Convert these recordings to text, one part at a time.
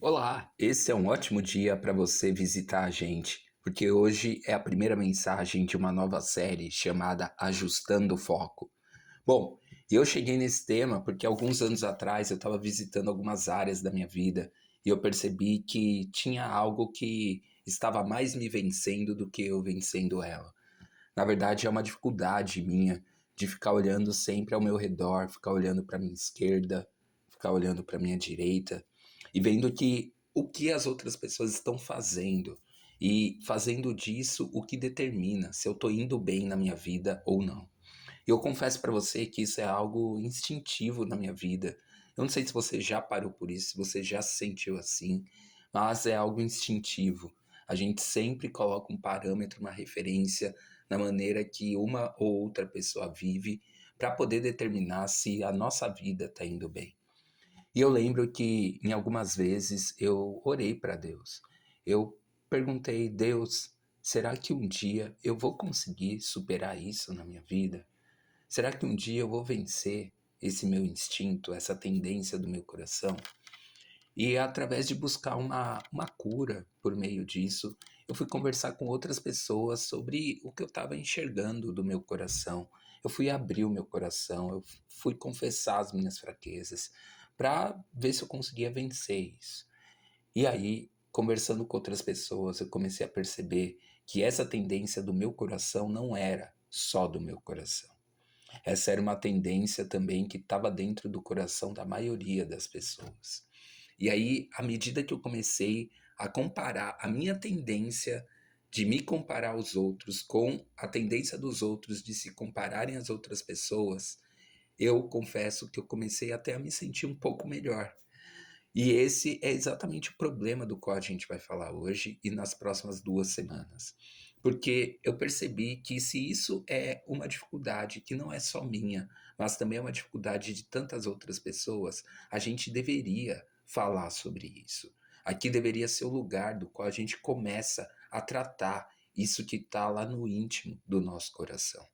Olá, esse é um ótimo dia para você visitar a gente, porque hoje é a primeira mensagem de uma nova série chamada Ajustando o Foco. Bom, eu cheguei nesse tema porque alguns anos atrás eu estava visitando algumas áreas da minha vida e eu percebi que tinha algo que estava mais me vencendo do que eu vencendo ela. Na verdade, é uma dificuldade minha de ficar olhando sempre ao meu redor, ficar olhando para minha esquerda, ficar olhando para minha direita e vendo que o que as outras pessoas estão fazendo e fazendo disso o que determina se eu estou indo bem na minha vida ou não. Eu confesso para você que isso é algo instintivo na minha vida. Eu não sei se você já parou por isso, se você já se sentiu assim, mas é algo instintivo. A gente sempre coloca um parâmetro, uma referência na maneira que uma ou outra pessoa vive para poder determinar se a nossa vida está indo bem. E eu lembro que em algumas vezes eu orei para Deus. Eu perguntei, Deus, será que um dia eu vou conseguir superar isso na minha vida? Será que um dia eu vou vencer esse meu instinto, essa tendência do meu coração? E através de buscar uma cura por meio disso, eu fui conversar com outras pessoas sobre o que eu estava enxergando do meu coração. Eu fui abrir o meu coração, eu fui confessar as minhas fraquezas, para ver se eu conseguia vencer isso. E aí, conversando com outras pessoas, eu comecei a perceber que essa tendência do meu coração não era só do meu coração. Essa era uma tendência também que estava dentro do coração da maioria das pessoas. E aí, à medida que eu comecei a comparar a minha tendência de me comparar aos outros com a tendência dos outros de se compararem às outras pessoas, eu confesso que eu comecei até a me sentir um pouco melhor. E esse é exatamente o problema do qual a gente vai falar hoje e nas próximas 2 semanas. Porque eu percebi que se isso é uma dificuldade que não é só minha, mas também é uma dificuldade de tantas outras pessoas, a gente deveria falar sobre isso. Aqui deveria ser o lugar do qual a gente começa a tratar isso que está lá no íntimo do nosso coração.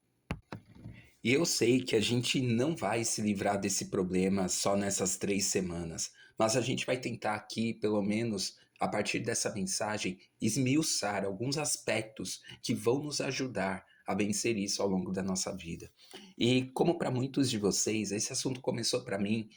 E eu sei que a gente não vai se livrar desse problema só nessas 3 semanas, mas a gente vai tentar aqui, pelo menos a partir dessa mensagem, esmiuçar alguns aspectos que vão nos ajudar a vencer isso ao longo da nossa vida. E como para muitos de vocês, esse assunto começou para mim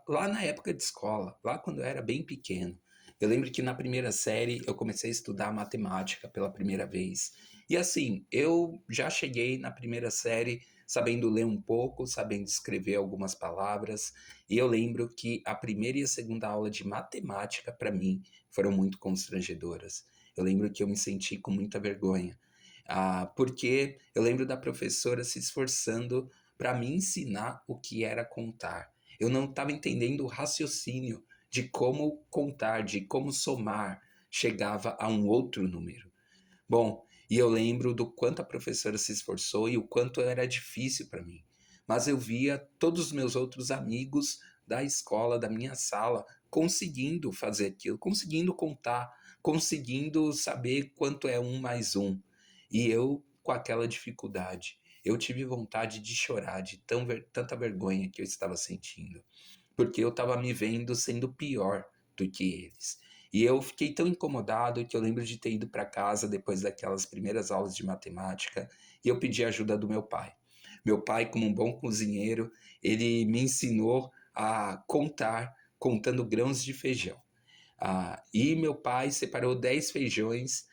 lá na época de escola, lá quando eu era bem pequeno. Eu lembro que na primeira série eu comecei a estudar matemática pela primeira vez. E assim, eu já cheguei na primeira série sabendo ler um pouco, sabendo escrever algumas palavras. E eu lembro que a primeira e a segunda aula de matemática, para mim, foram muito constrangedoras. Eu lembro que eu me senti com muita vergonha, porque eu lembro da professora se esforçando para me ensinar o que era contar. Eu não estava entendendo o raciocínio de como contar, de como somar chegava a um outro número. Bom, e eu lembro do quanto a professora se esforçou e o quanto era difícil para mim. Mas eu via todos os meus outros amigos da escola, da minha sala, conseguindo fazer aquilo, conseguindo contar, conseguindo saber quanto é um mais um. E eu com aquela dificuldade. Eu tive vontade de chorar de tanta vergonha que eu estava sentindo, porque eu estava me vendo sendo pior do que eles. E eu fiquei tão incomodado que eu lembro de ter ido para casa depois daquelas primeiras aulas de matemática e eu pedi ajuda do meu pai. Meu pai, como um bom cozinheiro, ele me ensinou a contar contando grãos de feijão. E meu pai separou 10 feijões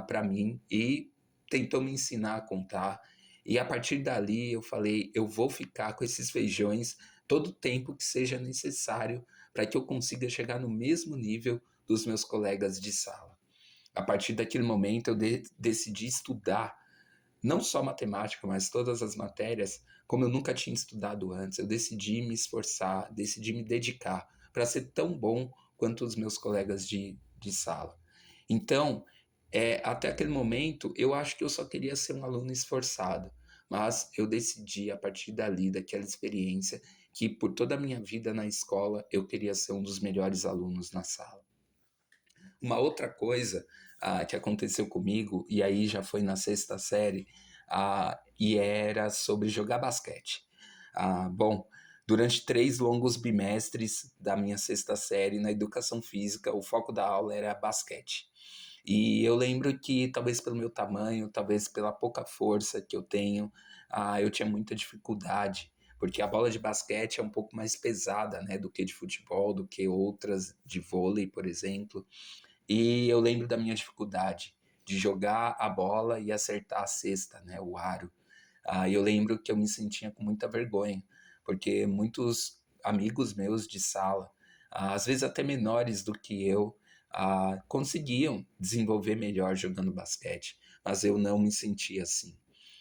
para mim e tentou me ensinar a contar. E a partir dali eu falei, eu vou ficar com esses feijões todo o tempo que seja necessário para que eu consiga chegar no mesmo nível dos meus colegas de sala. A partir daquele momento eu decidi estudar não só matemática, mas todas as matérias, como eu nunca tinha estudado antes. Eu decidi me esforçar, decidi me dedicar para ser tão bom quanto os meus colegas de sala. Então, até aquele momento, eu acho que eu só queria ser um aluno esforçado, mas eu decidi, a partir dali, daquela experiência, que por toda a minha vida na escola, eu queria ser um dos melhores alunos na sala. Uma outra coisa que aconteceu comigo, e aí já foi na sexta série, e era sobre jogar basquete. Bom, Durante 3 longos bimestres da minha sexta série na educação física, o foco da aula era basquete. E eu lembro que, talvez pelo meu tamanho, talvez pela pouca força que eu tenho, eu tinha muita dificuldade, porque a bola de basquete é um pouco mais pesada, né, do que de futebol, do que outras de vôlei, por exemplo. E eu lembro da minha dificuldade de jogar a bola e acertar a cesta, né, o aro. Eu lembro que eu me sentia com muita vergonha, porque muitos amigos meus de sala, às vezes até menores do que eu, conseguiam desenvolver melhor jogando basquete, mas eu não me sentia assim.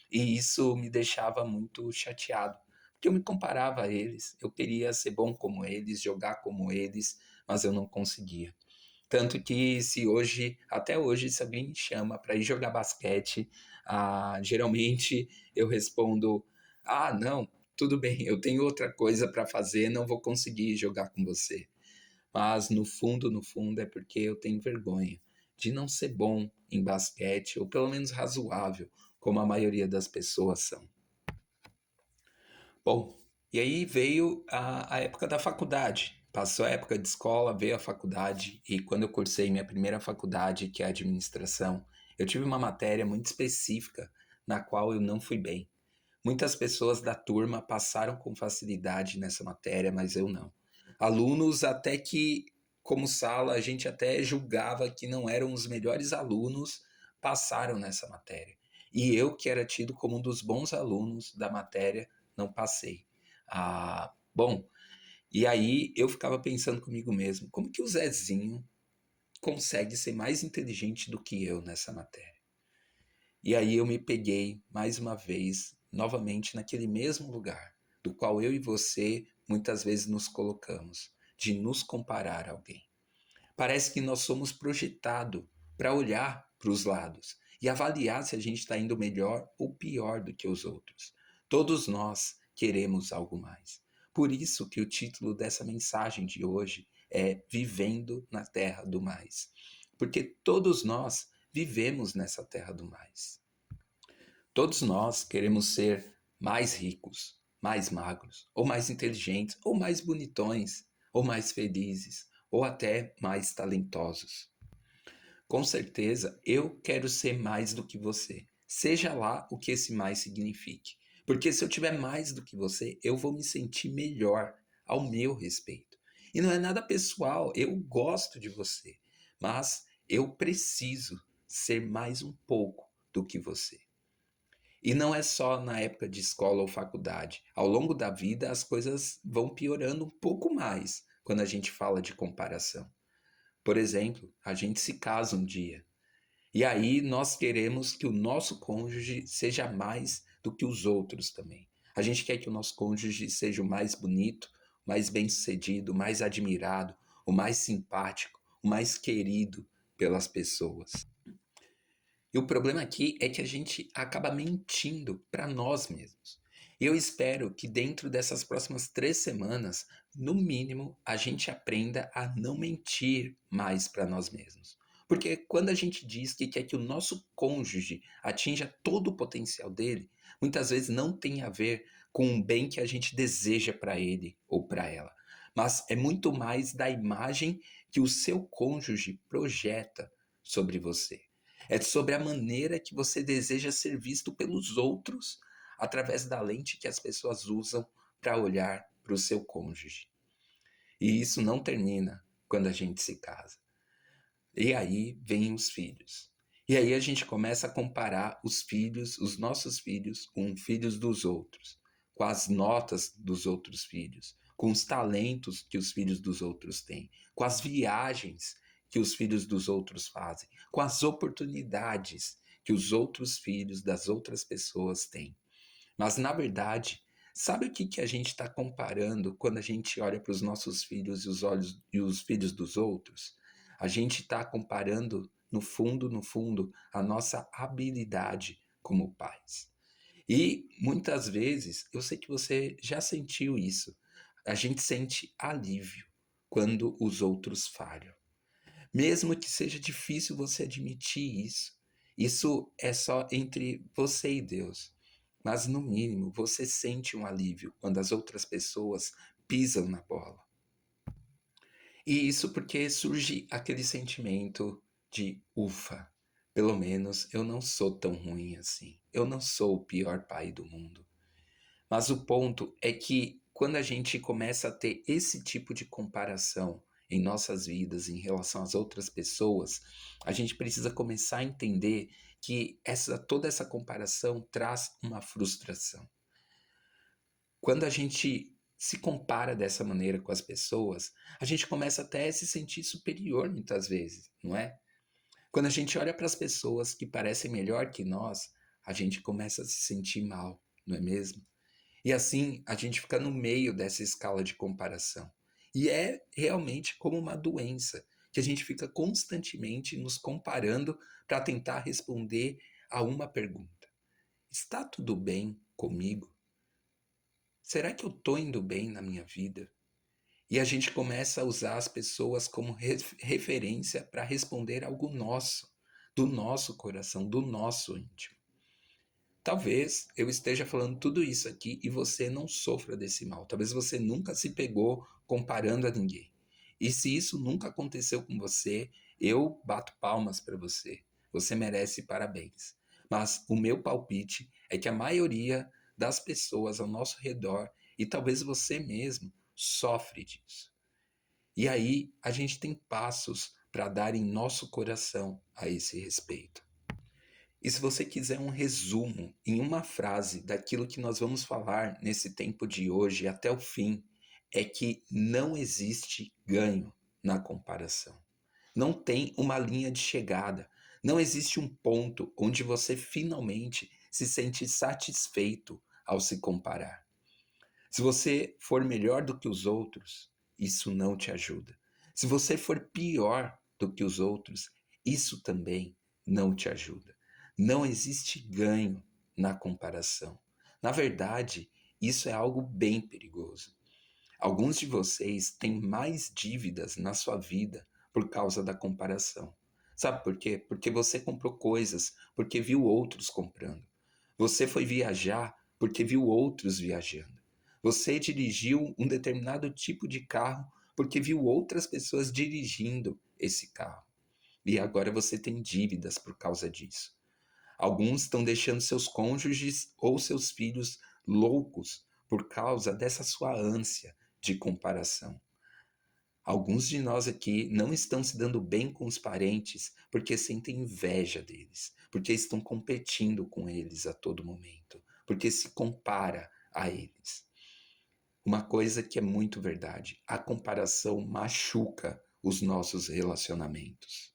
E isso me deixava muito chateado, porque eu me comparava a eles, eu queria ser bom como eles, jogar como eles, mas eu não conseguia. Tanto que se hoje, até hoje, se alguém me chama para ir jogar basquete, geralmente eu respondo: não, tudo bem, eu tenho outra coisa para fazer, não vou conseguir jogar com você. Mas no fundo, é porque eu tenho vergonha de não ser bom em basquete, ou pelo menos razoável, como a maioria das pessoas são. Bom, e aí veio a época da faculdade. Passou a época de escola, veio a faculdade, e quando eu cursei minha primeira faculdade, que é a administração, eu tive uma matéria muito específica na qual eu não fui bem. Muitas pessoas da turma passaram com facilidade nessa matéria, mas eu não. Alunos até que, como sala, a gente até julgava que não eram os melhores alunos, passaram nessa matéria. E eu, que era tido como um dos bons alunos da matéria, não passei. Bom, e aí eu ficava pensando comigo mesmo, como que o Zezinho consegue ser mais inteligente do que eu nessa matéria? E aí eu me peguei mais uma vez, novamente naquele mesmo lugar, do qual eu e você muitas vezes nos colocamos, de nos comparar a alguém. Parece que nós somos projetados para olhar para os lados e avaliar se a gente está indo melhor ou pior do que os outros. Todos nós queremos algo mais. Por isso que o título dessa mensagem de hoje é Vivendo na Terra do Mais. Porque todos nós vivemos nessa terra do mais. Todos nós queremos ser mais ricos, mais magros, ou mais inteligentes, ou mais bonitões, ou mais felizes, ou até mais talentosos. Com certeza, eu quero ser mais do que você, seja lá o que esse mais signifique. Porque se eu tiver mais do que você, eu vou me sentir melhor ao meu respeito. E não é nada pessoal, eu gosto de você, mas eu preciso ser mais um pouco do que você. E não é só na época de escola ou faculdade. Ao longo da vida, as coisas vão piorando um pouco mais quando a gente fala de comparação. Por exemplo, a gente se casa um dia. E aí nós queremos que o nosso cônjuge seja mais do que os outros também. A gente quer que o nosso cônjuge seja o mais bonito, o mais bem-sucedido, o mais admirado, o mais simpático, o mais querido pelas pessoas. E o problema aqui é que a gente acaba mentindo para nós mesmos. Eu espero que dentro dessas próximas 3 semanas, no mínimo, a gente aprenda a não mentir mais para nós mesmos. Porque quando a gente diz que quer que o nosso cônjuge atinja todo o potencial dele, muitas vezes não tem a ver com o bem que a gente deseja para ele ou para ela. Mas é muito mais da imagem que o seu cônjuge projeta sobre você. É sobre a maneira que você deseja ser visto pelos outros através da lente que as pessoas usam para olhar para o seu cônjuge. E isso não termina quando a gente se casa. E aí vêm os filhos. E aí a gente começa a comparar os filhos, os nossos filhos, com filhos dos outros, com as notas dos outros filhos, com os talentos que os filhos dos outros têm, com as viagens que os filhos dos outros fazem, com as oportunidades que os outros filhos das outras pessoas têm. Mas, na verdade, sabe o que, que a gente está comparando quando a gente olha para os nossos filhos e os olhos e os filhos dos outros? A gente está comparando, no fundo, a nossa habilidade como pais. E muitas vezes, eu sei que você já sentiu isso, a gente sente alívio quando os outros falham. Mesmo que seja difícil você admitir isso, isso é só entre você e Deus. mas no mínimo você sente um alívio quando as outras pessoas pisam na bola. E isso porque surge aquele sentimento de ufa, pelo menos eu não sou tão ruim assim. Eu não sou o pior pai do mundo. Mas o ponto é que quando a gente começa a ter esse tipo de comparação em nossas vidas em relação às outras pessoas, a gente precisa começar a entender que toda essa comparação traz uma frustração. Quando a gente se compara dessa maneira com as pessoas, a gente começa até a se sentir superior muitas vezes, não é? Quando a gente olha para as pessoas que parecem melhor que nós, a gente começa a se sentir mal, não é mesmo? E assim a gente fica no meio dessa escala de comparação. E é realmente como uma doença, que a gente fica constantemente nos comparando para tentar responder a uma pergunta: está tudo bem comigo? Será que eu estou indo bem na minha vida? E a gente começa a usar as pessoas como referência para responder algo nosso, do nosso coração, do nosso íntimo. Talvez eu esteja falando tudo isso aqui e você não sofra desse mal. Talvez você nunca se pegou comparando a ninguém. E se isso nunca aconteceu com você, eu bato palmas para você. Você merece parabéns. Mas o meu palpite é que a maioria das pessoas ao nosso redor, e talvez você mesmo, sofre disso. E aí a gente tem passos para dar em nosso coração a esse respeito. E se você quiser um resumo em uma frase daquilo que nós vamos falar nesse tempo de hoje até o fim, é que não existe ganho na comparação. Não tem uma linha de chegada. Não existe um ponto onde você finalmente se sente satisfeito ao se comparar. Se você for melhor do que os outros, isso não te ajuda. Se você for pior do que os outros, isso também não te ajuda. Não existe ganho na comparação. Na verdade, isso é algo bem perigoso. Alguns de vocês têm mais dívidas na sua vida por causa da comparação. Sabe por quê? Porque você comprou coisas porque viu outros comprando. Você foi viajar porque viu outros viajando. Você dirigiu um determinado tipo de carro porque viu outras pessoas dirigindo esse carro. E agora você tem dívidas por causa disso. Alguns estão deixando seus cônjuges ou seus filhos loucos por causa dessa sua ânsia de comparação. Alguns de nós aqui não estão se dando bem com os parentes porque sentem inveja deles, porque estão competindo com eles a todo momento, porque se compara a eles. Uma coisa que é muito verdade, a comparação machuca os nossos relacionamentos.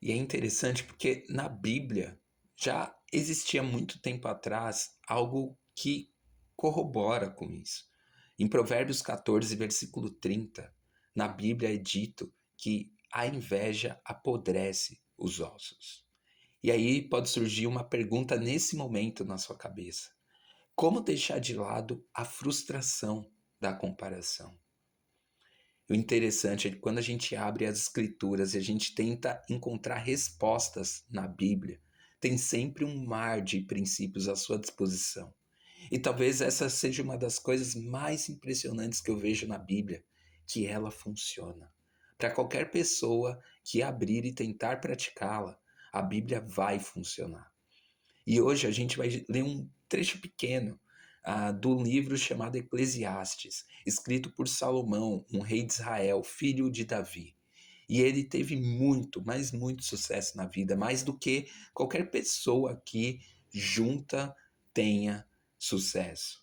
E é interessante porque na Bíblia já existia muito tempo atrás algo que corrobora com isso. Em Provérbios 14, versículo 30, na Bíblia é dito que a inveja apodrece os ossos. E aí pode surgir uma pergunta nesse momento na sua cabeça: como deixar de lado a frustração da comparação? O interessante é que quando a gente abre as escrituras e a gente tenta encontrar respostas na Bíblia, tem sempre um mar de princípios à sua disposição. E talvez essa seja uma das coisas mais impressionantes que eu vejo na Bíblia, que ela funciona. Para qualquer pessoa que abrir e tentar praticá-la, a Bíblia vai funcionar. E hoje a gente vai ler um trecho pequeno do livro chamado Eclesiastes, escrito por Salomão, um rei de Israel, filho de Davi. E ele teve muito, mas muito sucesso na vida, mais do que qualquer pessoa que junta tenha sucesso.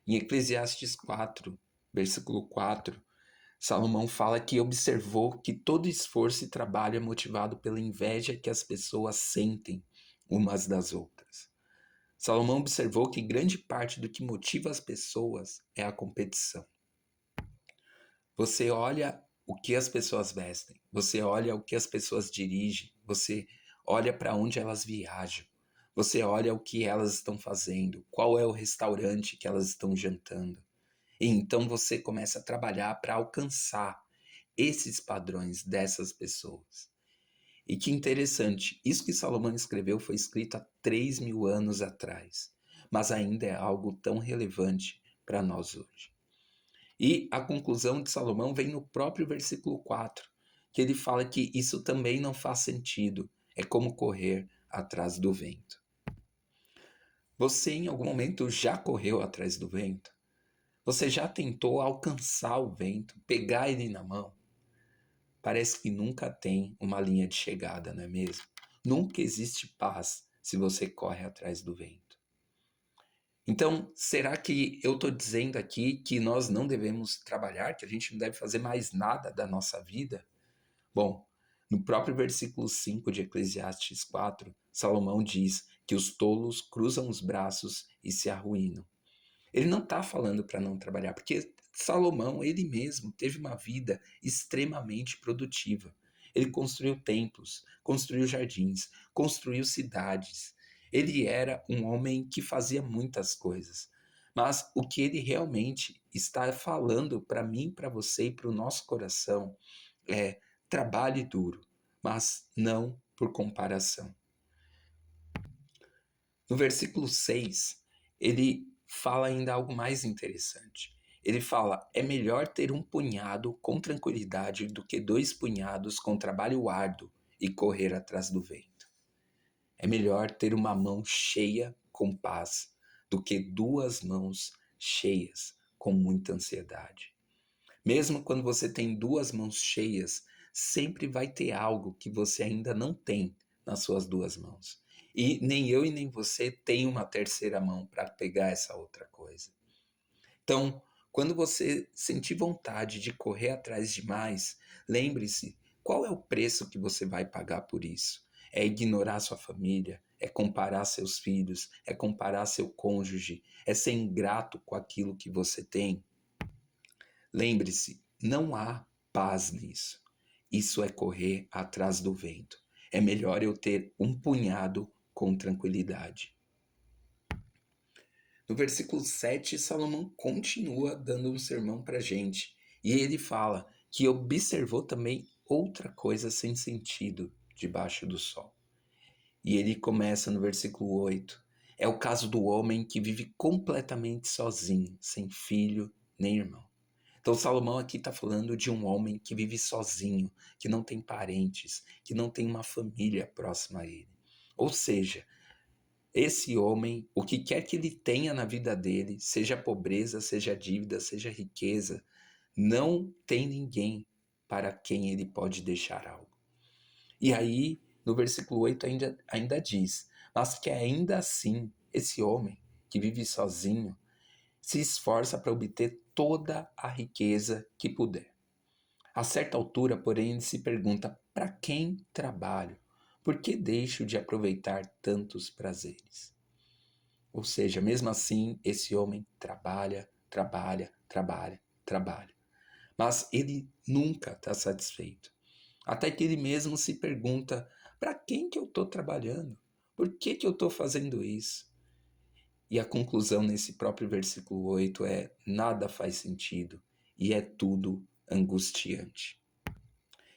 Em Eclesiastes 4, versículo 4, Salomão fala que observou que todo esforço e trabalho é motivado pela inveja que as pessoas sentem umas das outras. Salomão observou que grande parte do que motiva as pessoas é a competição. Você olha o que as pessoas vestem, você olha o que as pessoas dirigem, você olha para onde elas viajam, você olha o que elas estão fazendo, qual é o restaurante que elas estão jantando. E então você começa a trabalhar para alcançar esses padrões dessas pessoas. E que interessante, isso que Salomão escreveu foi escrito há 3.000 anos atrás, mas ainda é algo tão relevante para nós hoje. E a conclusão de Salomão vem no próprio versículo 4, que ele fala que isso também não faz sentido, é como correr atrás do vento. Você em algum momento já correu atrás do vento? Você já tentou alcançar o vento, pegar ele na mão? Parece que nunca tem uma linha de chegada, não é mesmo? Nunca existe paz se você corre atrás do vento. Então, será que eu estou dizendo aqui que nós não devemos trabalhar, que a gente não deve fazer mais nada da nossa vida? Bom, no próprio versículo 5 de Eclesiastes 4, Salomão diz que os tolos cruzam os braços e se arruinam. Ele não está falando para não trabalhar, porque Salomão, ele mesmo, teve uma vida extremamente produtiva. Ele construiu templos, construiu jardins, construiu cidades. Ele era um homem que fazia muitas coisas. Mas o que ele realmente está falando para mim, para você e para o nosso coração é: trabalhe duro, mas não por comparação. No versículo 6, ele fala ainda algo mais interessante. Ele fala: é melhor ter um punhado com tranquilidade do que 2 punhados com trabalho árduo e correr atrás do vento. É melhor ter uma mão cheia com paz do que 2 mãos cheias com muita ansiedade. Mesmo quando você tem 2 mãos cheias, sempre vai ter algo que você ainda não tem nas suas 2 mãos. E nem eu e nem você tem uma terceira mão para pegar essa outra coisa. Então, quando você sentir vontade de correr atrás de mais, lembre-se, qual é o preço que você vai pagar por isso? É ignorar sua família, é comparar seus filhos, é comparar seu cônjuge, é ser ingrato com aquilo que você tem? Lembre-se, não há paz nisso. Isso é correr atrás do vento. É melhor eu ter um punhado com tranquilidade. No versículo 7, Salomão continua dando um sermão para a gente. E ele fala que observou também outra coisa sem sentido debaixo do sol. E ele começa no versículo 8. É o caso do homem que vive completamente sozinho, sem filho nem irmão. Então, Salomão aqui está falando de um homem que vive sozinho, que não tem parentes, que não tem uma família próxima a ele. Ou seja, esse homem, o que quer que ele tenha na vida dele, seja pobreza, seja dívida, seja riqueza, não tem ninguém para quem ele pode deixar algo. E aí, no versículo 8 ainda diz, mas que ainda assim, esse homem que vive sozinho, se esforça para obter toda a riqueza que puder. A certa altura, porém, ele se pergunta: para quem trabalho? Por que deixo de aproveitar tantos prazeres? Ou seja, mesmo assim, esse homem trabalha, trabalha, trabalha, trabalha. Mas ele nunca está satisfeito. Até que ele mesmo se pergunta: para quem que eu estou trabalhando? Por que eu estou fazendo isso? E a conclusão nesse próprio versículo 8 é: nada faz sentido e é tudo angustiante.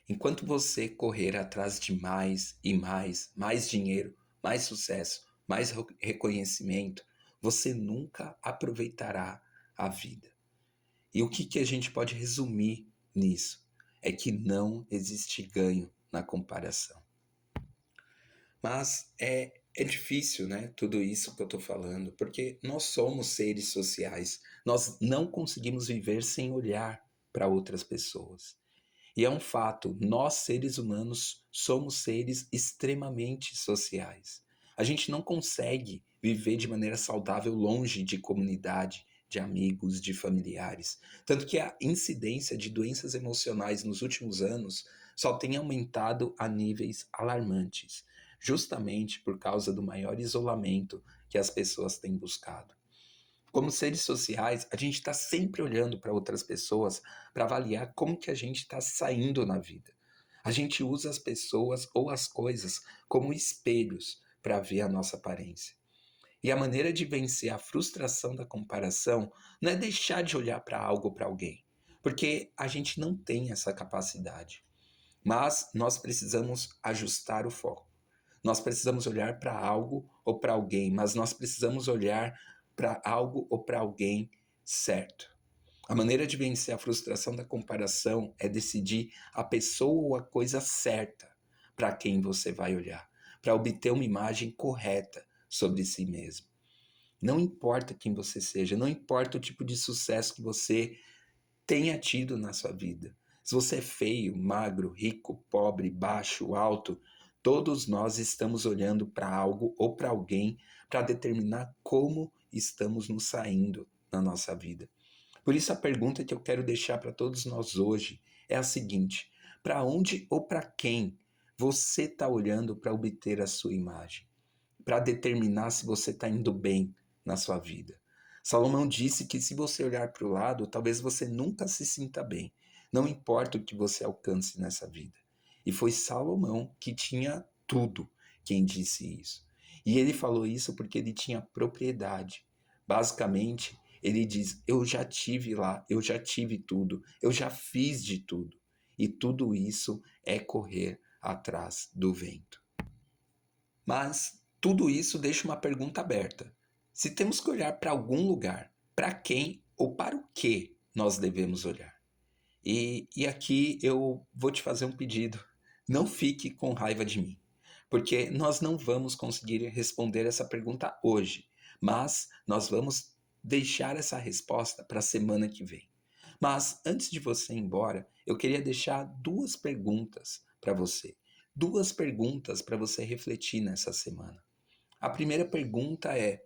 Enquanto você correr atrás de mais e mais dinheiro, mais sucesso, mais reconhecimento, você nunca aproveitará a vida. E o que a gente pode resumir nisso? É que não existe ganho na comparação. Mas é difícil, né? Tudo isso que eu estou falando, porque nós somos seres sociais. Nós não conseguimos viver sem olhar para outras pessoas. E é um fato, nós seres humanos somos seres extremamente sociais. A gente não consegue viver de maneira saudável longe de comunidade, de amigos, de familiares. Tanto que a incidência de doenças emocionais nos últimos anos só tem aumentado a níveis alarmantes, justamente por causa do maior isolamento que as pessoas têm buscado. Como seres sociais, a gente está sempre olhando para outras pessoas para avaliar como que a gente está saindo na vida. A gente usa as pessoas ou as coisas como espelhos para ver a nossa aparência. E a maneira de vencer a frustração da comparação não é deixar de olhar para algo ou para alguém, porque a gente não tem essa capacidade. Mas nós precisamos ajustar o foco. Nós precisamos olhar para algo ou para alguém, mas nós precisamos olhar para algo ou para alguém certo. A maneira de vencer a frustração da comparação é decidir a pessoa ou a coisa certa para quem você vai olhar, para obter uma imagem correta sobre si mesmo. Não importa quem você seja, não importa o tipo de sucesso que você tenha tido na sua vida. Se você é feio, magro, rico, pobre, baixo, alto, todos nós estamos olhando para algo ou para alguém para determinar como estamos nos saindo na nossa vida. Por isso, a pergunta que eu quero deixar para todos nós hoje é a seguinte: para onde ou para quem você está olhando para obter a sua imagem? Para determinar se você está indo bem na sua vida. Salomão disse que se você olhar para o lado, talvez você nunca se sinta bem. Não importa o que você alcance nessa vida. E foi Salomão que tinha tudo quem disse isso. E ele falou isso porque ele tinha propriedade. Basicamente, ele diz: eu já tive lá, eu já tive tudo, eu já fiz de tudo. E tudo isso é correr atrás do vento. Mas tudo isso deixa uma pergunta aberta. Se temos que olhar para algum lugar, para quem ou para o que nós devemos olhar? E aqui eu vou te fazer um pedido. Não fique com raiva de mim, porque nós não vamos conseguir responder essa pergunta hoje, mas nós vamos deixar essa resposta para a semana que vem. Mas antes de você ir embora, eu queria deixar duas perguntas para você. Duas perguntas para você refletir nessa semana. A primeira pergunta é: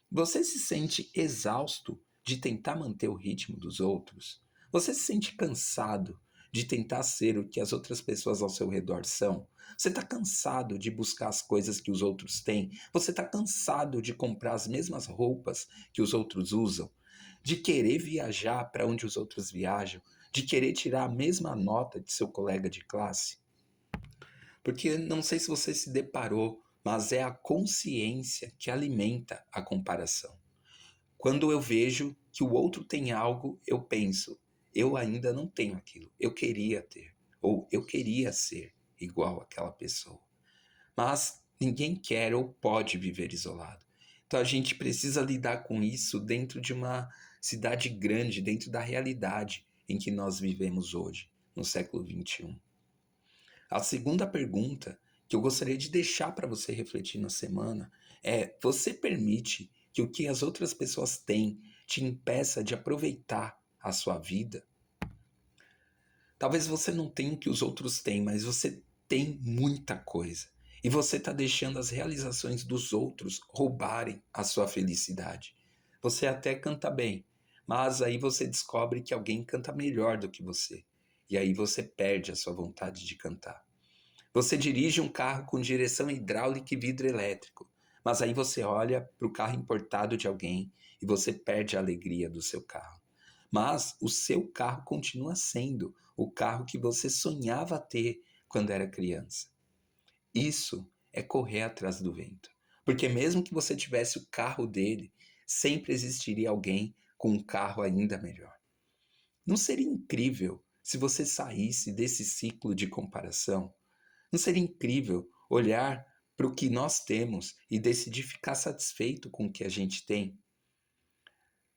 você se sente exausto de tentar manter o ritmo dos outros? Você se sente cansado de tentar ser o que as outras pessoas ao seu redor são? Você está cansado de buscar as coisas que os outros têm? Você está cansado de comprar as mesmas roupas que os outros usam? De querer viajar para onde os outros viajam? De querer tirar a mesma nota de seu colega de classe? Porque não sei se você se deparou, mas é a consciência que alimenta a comparação. Quando eu vejo que o outro tem algo, eu penso: eu ainda não tenho aquilo, eu queria ter, ou eu queria ser igual àquela pessoa. Mas ninguém quer ou pode viver isolado. Então a gente precisa lidar com isso dentro de uma cidade grande, dentro da realidade em que nós vivemos hoje, no século XXI. A segunda pergunta que eu gostaria de deixar para você refletir na semana é: você permite que o que as outras pessoas têm te impeça de aproveitar a sua vida? Talvez você não tenha o que os outros têm, mas você tem muita coisa. E você está deixando as realizações dos outros roubarem a sua felicidade. Você até canta bem, mas aí você descobre que alguém canta melhor do que você. E aí você perde a sua vontade de cantar. Você dirige um carro com direção hidráulica e vidro elétrico, mas aí você olha para o carro importado de alguém e você perde a alegria do seu carro. Mas o seu carro continua sendo o carro que você sonhava ter quando era criança. Isso é correr atrás do vento. Porque mesmo que você tivesse o carro dele, sempre existiria alguém com um carro ainda melhor. Não seria incrível se você saísse desse ciclo de comparação? Não seria incrível olhar para o que nós temos e decidir ficar satisfeito com o que a gente tem?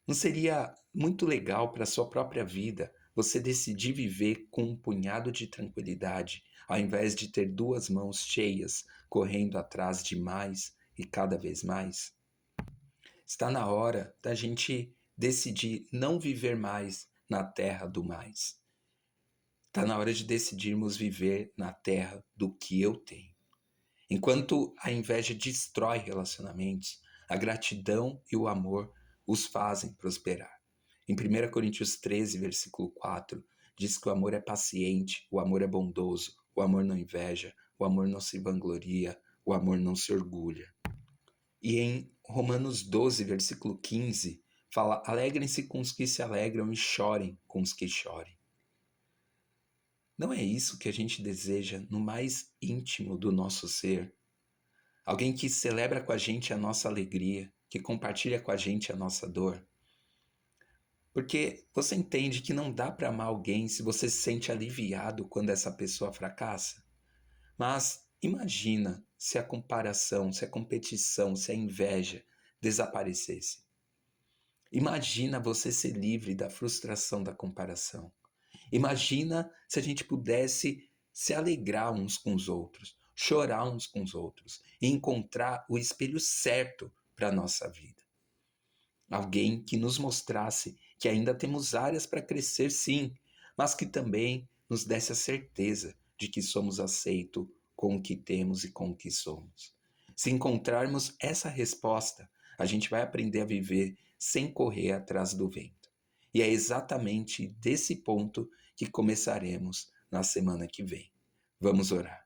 Não seria muito legal para a sua própria vida você decidir viver com um punhado de tranquilidade, ao invés de ter duas mãos cheias correndo atrás de mais e cada vez mais? Está na hora da gente decidir não viver mais na terra do mais. Está na hora de decidirmos viver na terra do que eu tenho. Enquanto a inveja destrói relacionamentos, a gratidão e o amor os fazem prosperar. Em 1 Coríntios 13, versículo 4, diz que o amor é paciente, o amor é bondoso, o amor não inveja, o amor não se vangloria, o amor não se orgulha. E em Romanos 12, versículo 15, fala: alegrem-se com os que se alegram e chorem com os que chorem. Não é isso que a gente deseja no mais íntimo do nosso ser? Alguém que celebra com a gente a nossa alegria, que compartilha com a gente a nossa dor. Porque você entende que não dá para amar alguém se você se sente aliviado quando essa pessoa fracassa. Mas imagina se a comparação, se a competição, se a inveja desaparecesse. Imagina você ser livre da frustração da comparação. Imagina se a gente pudesse se alegrar uns com os outros, chorar uns com os outros e encontrar o espelho certo para a nossa vida. Alguém que nos mostrasse que ainda temos áreas para crescer, sim, mas que também nos desse a certeza de que somos aceitos com o que temos e com o que somos. Se encontrarmos essa resposta, a gente vai aprender a viver sem correr atrás do vento. E é exatamente desse ponto que começaremos na semana que vem. Vamos orar.